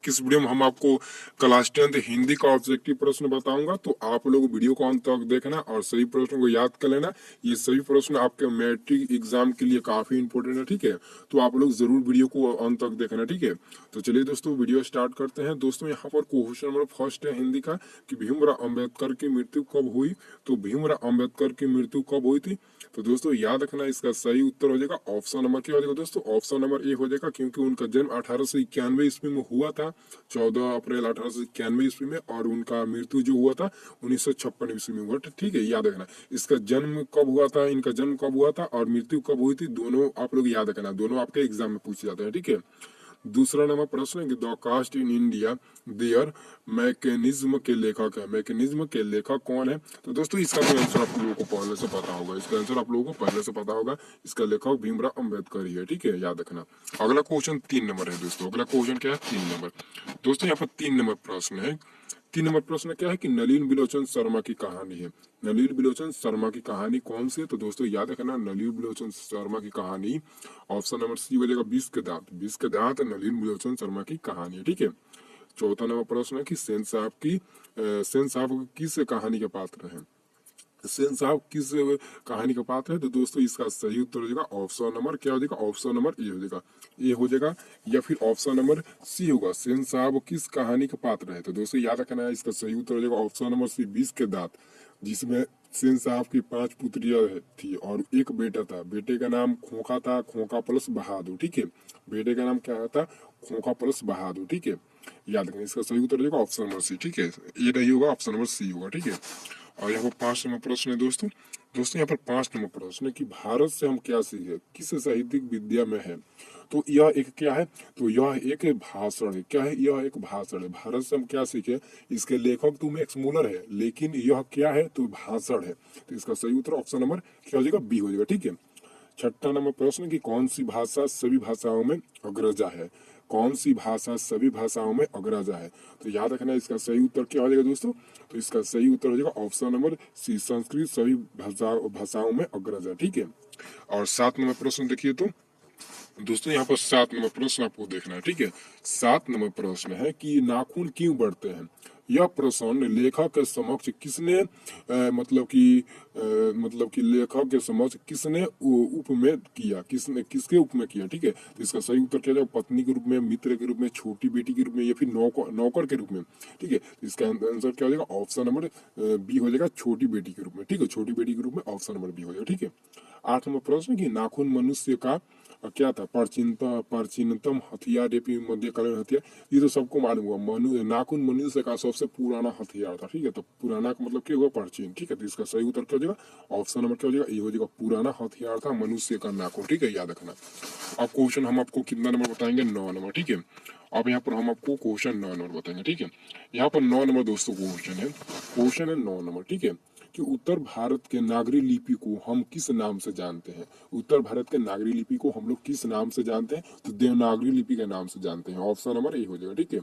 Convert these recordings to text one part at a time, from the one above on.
किस वीडियो में हम आपको क्लास 10 हिंदी का ऑब्जेक्टिव प्रश्न बताऊंगा, तो आप लोग वीडियो को अंत तक देखना और सभी प्रश्नों को याद कर लेना। ये सभी प्रश्न आपके मैट्रिक एग्जाम के लिए काफी इंपॉर्टेंट है, ठीक है। तो आप लोग जरूर वीडियो को अंत तक देखना, ठीक है। तो चलिए दोस्तों वीडियो स्टार्ट करते हैं। दोस्तों यहाँ पर क्वेश्चन नंबर फर्स्ट है हिंदी का कि भीमराव अम्बेडकर की मृत्यु कब हुई। तो भीमराव अम्बेडकर की मृत्यु कब हुई थी, तो दोस्तों याद रखना इसका सही उत्तर हो जाएगा ऑप्शन नंबर क्या हो जाएगा दोस्तों, ऑप्शन नंबर ए हो जाएगा, क्योंकि उनका जन्म 1891 ईस्वी में हुआ था, 14 अप्रैल 1891 ईस्वी में, और उनका मृत्यु जो हुआ था 1956 ईस्वी में हुआ था, ठीक है। याद रखना इसका जन्म कब हुआ था, इनका जन्म कब हुआ था और मृत्यु कब हुई थी, दोनों आप लोग याद रखना, दोनों आपके एग्जाम में पूछे जाते हैं, ठीक है। दूसरा नंबर प्रश्न है कि the caste in India their mechanism के लेखक है। मैकेनिज्म के लेखक कौन है, तो दोस्तों इसका भी आंसर आप लोगों को पहले से पता होगा, इसका आंसर आप लोगों को पहले से पता होगा। इसका लेखक भीमराव अम्बेडकर ही है, ठीक है, याद रखना। अगला क्वेश्चन 3 नंबर है दोस्तों। अगला क्वेश्चन क्या है, 3 नंबर। दोस्तों यहाँ पर 3 नंबर प्रश्न है। 3 नंबर प्रश्न क्या है कि नलिन बिलोचन शर्मा की कहानी है। नलिन बिलोचन शर्मा की कहानी कौन सी है, तो दोस्तों याद रखना नलिन बिलोचन शर्मा की कहानी ऑप्शन नंबर सी हो जाएगा 20 के दांत। 20 के दांत नलिन बिलोचन शर्मा की कहानी है, ठीक है। चौथा नंबर प्रश्न है कि सेन साहब किस कहानी के पात्र हैं। सेन साहब किस कहानी का पात्र है, तो दोस्तों इसका सही उत्तर हो जाएगा ऑप्शन नंबर क्या हो जाएगा, ऑप्शन नंबर ए हो जाएगा, ए हो जाएगा, या फिर ऑप्शन नंबर सी होगा। सेन साहब किस कहानी का पात्र है, तो दोस्तों याद रखना है इसका सही उत्तर हो जाएगा ऑप्शन नंबर सी 20 के दांत, जिसमें सेन साहब की 5 पुत्रियां थी और एक बेटा था। बेटे का नाम खोखा था, खोखा प्लस बहादुर, ठीक है। बेटे का नाम क्या था, खोखा प्लस बहादुर, ठीक है। याद रखना इसका सही उत्तर हो जाएगा ऑप्शन नंबर सी, ठीक है। ये नहीं होगा, ऑप्शन नंबर सी होगा, ठीक है। और यहाँ पर 5 नंबर प्रश्न है दोस्तों। दोस्तों यहाँ पर 5 नंबर प्रश्न है कि भारत से हम क्या सीखे, किस साहित्यिक विद्या में है। तो यह एक क्या है, तो यह एक भाषण है। क्या है, यह एक भाषण है। भारत से हम क्या सीखे, इसके लेखक तो मैक्स मूलर है, लेकिन यह क्या है, तो भाषण है। तो इसका सही उत्तर ऑप्शन नंबर क्या हो जाएगा, बी हो जाएगा, ठीक है। छठा नंबर प्रश्न की कौन सी भाषा सभी भाषाओं में अग्रजा है। कौन सी भाषा सभी भाषाओं में अग्रजा है, तो याद रखना इसका सही उत्तर क्या हो जाएगा दोस्तों, तो इसका सही उत्तर हो जाएगा ऑप्शन नंबर सी, संस्कृत सभी भाषाओं में अग्रजा, ठीक है। और 7 नंबर प्रश्न देखिए तो दोस्तों यहाँ पर 7 नंबर प्रश्न आपको देखना है, ठीक है। 7 नंबर प्रश्न है कि नाखून क्यों बढ़ते हैं। यह प्रश्न लेखक के समक्ष किसने मतलब कि लेखक के समक्ष किसने उप में किया, किसने किसके उप में किया, ठीक है। तो इसका सही उत्तर क्या है, पत्नी के रूप में, मित्र के रूप में, छोटी बेटी के रूप में, या फिर नौकर के रूप में, ठीक है। तो इसका आंसर क्या हो जाएगा, ऑप्शन नंबर बी हो जाएगा, छोटी बेटी के रूप में, ठीक है। छोटी बेटी के रूप में ऑप्शन नंबर बी हो जाएगा, ठीक है। 8 नंबर प्रश्न की नाखून मनुष्य का क्या था, प्राचीनतम हथियार या फिर मध्यकालीन हथियार। ये तो सबको मालूम हुआ, नाखून मनुष्य का सबसे पुराना हथियार था, ठीक है। तो पुराना का मतलब क्या हुआ, प्राचीन, ठीक है। तो इसका सही उत्तर क्या हो जाएगा, ऑप्शन नंबर क्या हो जाएगा, ये हो जाएगा, पुराना हथियार था मनुष्य का नाखून, ठीक है, याद रखना। अब क्वेश्चन हम आपको कितना नंबर बताएंगे, 9 नंबर, ठीक है। अब यहाँ पर हम आपको क्वेश्चन 9 नंबर बताएंगे, ठीक है। यहाँ पर 9 नंबर दोस्तों क्वेश्चन है 9 नंबर, ठीक है, कि उत्तर भारत के नागरी लिपि को हम किस नाम से जानते हैं। उत्तर भारत के नागरी लिपि को हम लोग किस नाम से जानते हैं, तो देवनागरी लिपि के नाम से जानते हैं, ऑप्शन नंबर ए हो जाएगा, ठीक है।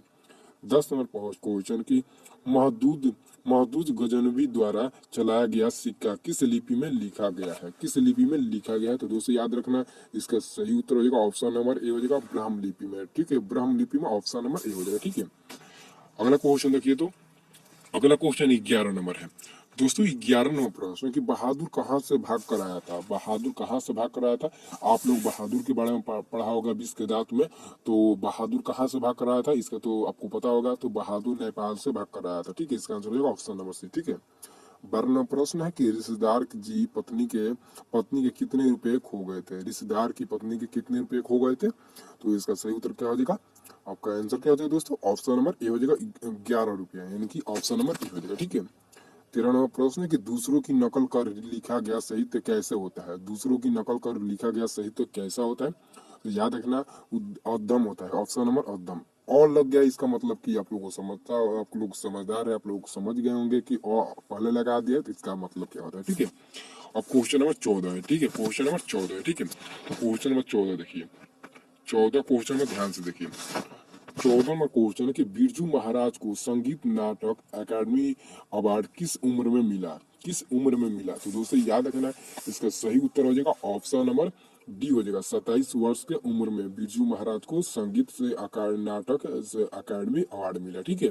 10 नंबर क्वेश्चन की महदूद गजनवी द्वारा चलाया गया सिक्का किस लिपि में लिखा गया है, किस लिपि में लिखा गया है, तो दोस्तों याद रखना इसका सही उत्तर हो जाएगा ऑप्शन नंबर ए हो जाएगा, ब्राह्म लिपि में, ठीक है। ब्राह्म लिपि में ऑप्शन नंबर ए हो जाएगा, ठीक है। अगला क्वेश्चन देखिए तो अगला क्वेश्चन 11 नंबर है दोस्तों। 11 नंबर प्रश्न कि बहादुर कहाँ से भाग कर आया था। बहादुर कहाँ से भाग कर आया था, आप लोग बहादुर के बारे में पढ़ा होगा 20 के दांत में। तो बहादुर कहाँ से भाग कर आया था, इसका तो आपको पता होगा, तो बहादुर नेपाल से भाग कर आया था, ठीक है। इसका आंसर होगा ऑप्शन नंबर सी, ठीक है। 12 नंबर प्रश्न है कि रिश्तेदार जी पत्नी के कितने रुपए खो गए थे। रिश्तेदार की पत्नी के कितने रुपए खो गए थे, तो इसका सही उत्तर क्या हो जाएगा, आपका आंसर क्या हो जाएगा दोस्तों, ऑप्शन नंबर ए हो जाएगा 11 रुपया, यानी कि ऑप्शन नंबर ए हो जाएगा, ठीक है। 13 नंबर प्रश्न है कि दूसरों की नकल कर लिखा गया साहित्य कैसे होता है। दूसरों की नकल कर लिखा गया साहित्य कैसा होता है, तो याद रखना उद्यम होता है, ऑप्शन नंबर उद्यम। और लग गया इसका मतलब कि आप लोगों को समझता, आप लोग समझदार है, आप लोग समझ गए होंगे कि और पहले लगा दिया तो इसका मतलब क्या होता है, ठीक है। अब क्वेश्चन नंबर 14 है, ठीक है, क्वेश्चन नंबर 14 है, ठीक है। तो क्वेश्चन नंबर 14 देखिए, 14 क्वेश्चन में ध्यान से देखिए। 14 में क्वेश्चन है कि बिरजू महाराज को संगीत नाटक अकादमी अवार्ड किस उम्र में मिला, किस उम्र में मिला, तो दोस्तों याद रखना इसका सही उत्तर हो जाएगा ऑप्शन नंबर डी हो जाएगा 27 वर्ष के उम्र में बिरजू महाराज को संगीत से नाटक से अकादमी अवार्ड मिला। ठीक है।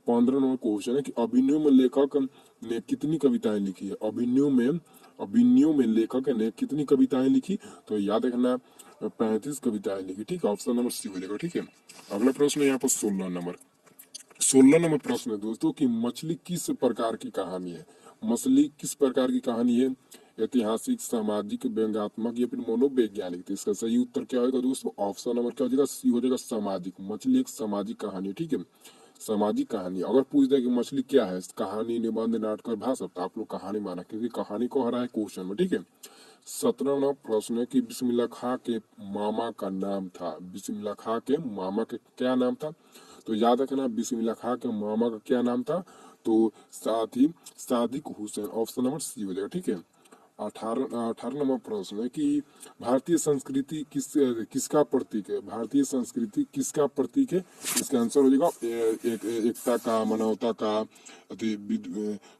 15 नंबर क्वेश्चन है कि अभिनव में लेखक ने कितनी कविताएं लिखी है। अभिनव में लेखक ने कितनी कविताएं लिखी, तो याद रखना 35 कविताएं लिखी। ठीक है, ऑप्शन नंबर सी हो जाएगा। ठीक है। अगला प्रश्न है यहाँ पर 16 नंबर प्रश्न है दोस्तों कि मछली किस प्रकार की कहानी है। मछली किस प्रकार की कहानी है, ऐतिहासिक, सामाजिक, व्यंग्यात्मक या फिर मनोवैज्ञानिक। तो इसका सही उत्तर क्या होगा दोस्तों, ऑप्शन नंबर क्या हो जाएगा, सी हो जाएगा, सामाजिक। मछली एक सामाजिक कहानी है। ठीक है, सामाजिक कहानी। अगर पूछ दे कि मछली क्या है, कहानी, निबंध, नाटक और भाषा, तो आप लोग कहानी माना, क्योंकि कहानी को हरा है क्वेश्चन में। ठीक है। 17वां प्रश्न है कि बिस्मिल्लाह खां के मामा का नाम था। बिस्मिल्लाह खां के मामा के क्या नाम था, तो याद रखना बिस्मिल्लाह खां के मामा का क्या नाम था, तो Sadiq Hussain. Option number C हो जाएगा। ठीक है। 18 नंबर प्रश्न है कि भारतीय संस्कृति किसका प्रतीक है। भारतीय संस्कृति किसका प्रतीक है, इसका आंसर हो जाएगा एकता का, मानवता का,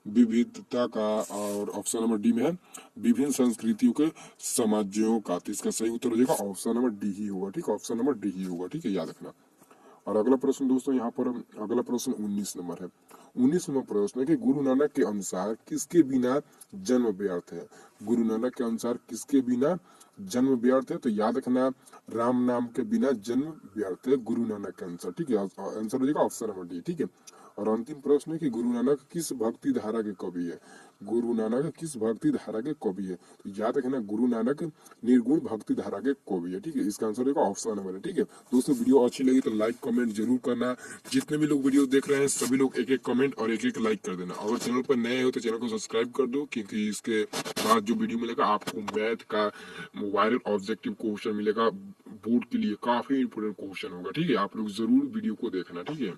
विविधता का, और ऑप्शन नंबर डी में है विभिन्न संस्कृतियों के समाजों का। तो इसका सही उत्तर हो जाएगा ऑप्शन नंबर डी ही होगा। ठीक है, ऑप्शन नंबर डी ही होगा। ठीक है, याद रखना। और अगला प्रश्न दोस्तों यहाँ पर अगला प्रश्न 19 नंबर है। 19 नंबर प्रश्न है कि गुरु नानक के अनुसार किसके बिना जन्म व्यर्थ है। गुरु नानक के अनुसार किसके बिना जन्म व्यर्थ है, तो याद रखना राम नाम के बिना जन्म व्यर्थ है गुरु नानक के अनुसार। ठीक है, आंसर हो जाएगा ऑप्शन नंबर डी। ठीक है। और अंतिम प्रश्न है कि गुरु नानक किस भक्ति धारा के कवि है। गुरु नानक किस भक्ति धारा के कवि है, तो याद रखना गुरु नानक निर्गुण भक्ति धारा के कवि है। ठीक है, इसका आंसर होगा ऑप्शन नंबर है। ठीक है दोस्तों, वीडियो अच्छी लगी तो लाइक कमेंट जरूर करना। जितने भी लोग वीडियो देख रहे हैं सभी लोग एक एक कमेंट और एक एक लाइक कर देना। अगर चैनल पर नए हो तो चैनल को सब्सक्राइब कर दो, क्योंकि इसके बाद जो वीडियो मिलेगा आपको मैथ का वायरल ऑब्जेक्टिव क्वेश्चन मिलेगा। बोर्ड के लिए काफी इंपोर्टेंट क्वेश्चन होगा। ठीक है, आप लोग जरूर वीडियो को देखना। ठीक है।